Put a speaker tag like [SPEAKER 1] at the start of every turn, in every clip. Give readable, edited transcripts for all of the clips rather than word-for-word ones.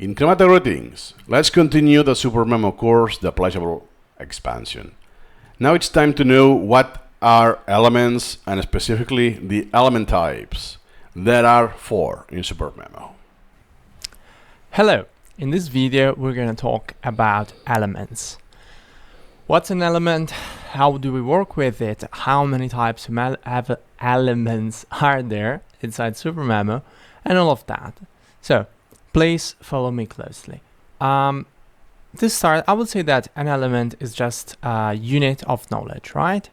[SPEAKER 1] Incremental greetings. Let's continue the Supermemo course, the pleasurable expansion. Now it's time to know what are elements and specifically the element types. There are 4 in Supermemo.
[SPEAKER 2] Hello, in this video we're going to talk about elements. What's an element? How do we work with it? How many types of elements are there inside Supermemo? And all of that. So please follow me closely. To start, I would say that an element is just a unit of knowledge, right?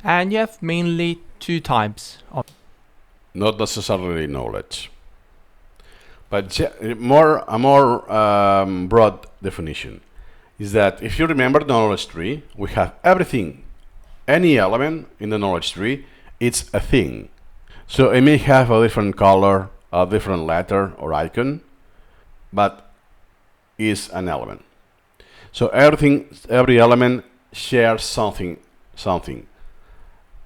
[SPEAKER 2] And you have mainly 2 types of...
[SPEAKER 1] Not necessarily knowledge, but a more broad definition is that if you remember the knowledge tree, we have everything, any element in the knowledge tree, it's a thing. So it may have a different color, a different letter or icon, but is an element. So every element shares something.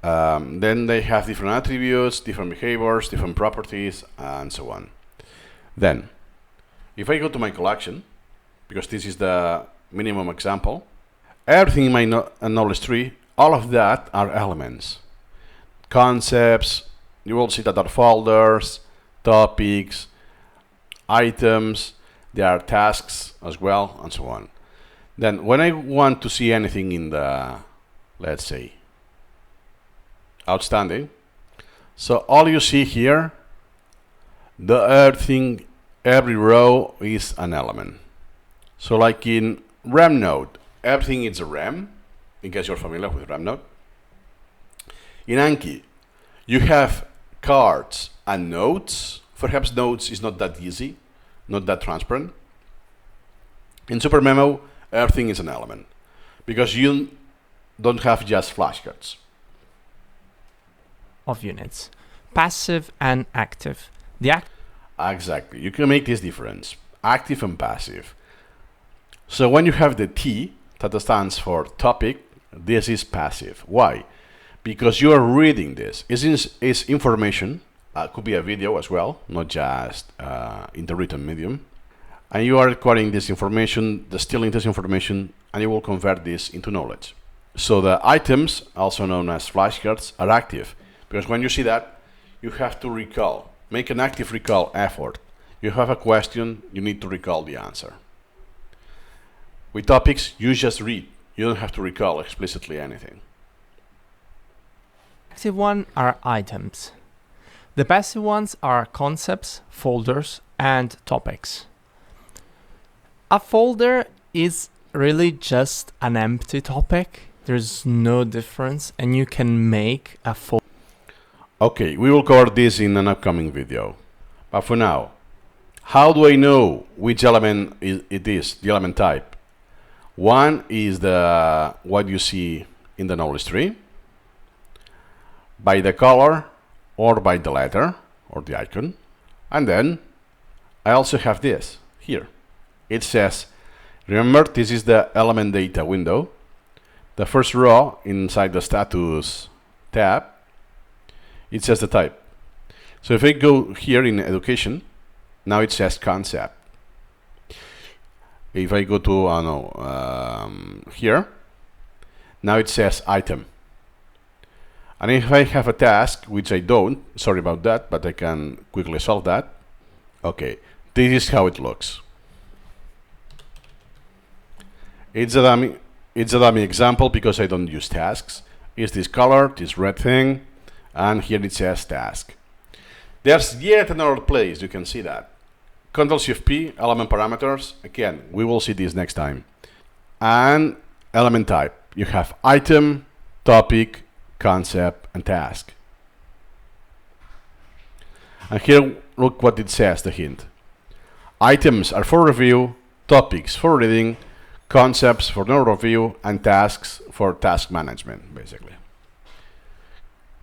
[SPEAKER 1] Then they have different attributes, different behaviors, different properties, and so on. Then, if I go to my collection, because this is the minimum example, everything in my knowledge tree, all of that are elements. Concepts, you will see that are folders, topics, items, there are tasks as well, and so on. Then when I want to see anything in the, let's say, outstanding, so all you see here, every row is an element. So like in rem node, everything is a rem, in case you're familiar with rem node. In Anki, you have cards and nodes. Perhaps nodes is not that easy, not that transparent. In Supermemo, everything is an element, because you don't have just flashcards.
[SPEAKER 2] Of units, passive and active.
[SPEAKER 1] Exactly, you can make this difference, active and passive. So when you have the T, that stands for topic, this is passive. Why? Because you are reading this. It's information, could be a video as well, not just in the written medium. And you are acquiring this information, distilling this information, and you will convert this into knowledge. So the items, also known as flashcards, are active. Because when you see that, you have to recall, make an active recall effort. You have a question, you need to recall the answer. With topics, you just read. You don't have to recall explicitly anything.
[SPEAKER 2] Active ones are items. The passive ones are concepts, folders, and topics. A folder is really just an empty topic. There's no difference, and you can make a folder.
[SPEAKER 1] Okay, we will cover this in an upcoming video. But for now, how do I know which element it is, the element type? One is what you see in the knowledge tree, by the color, or by the letter, or the icon. And then, I also have this, here. It says, remember, this is the element data window. The first row inside the status tab, it says the type. So if I go here in education, now it says concept. If I go to here, now it says item. And if I have a task, which I don't, sorry about that, but I can quickly solve that. Okay, this is how it looks. It's a dummy example because I don't use tasks. It's this color, this red thing, and here it says task. There's yet another place you can see that. Ctrl+Shift+P, element parameters. Again, we will see this next time. And element type. You have item, topic, concept, and task. And here, look what it says, the hint. Items are for review, topics for reading, concepts for no review, and tasks for task management, basically.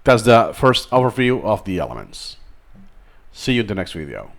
[SPEAKER 1] That's the first overview of the elements. See you in the next video.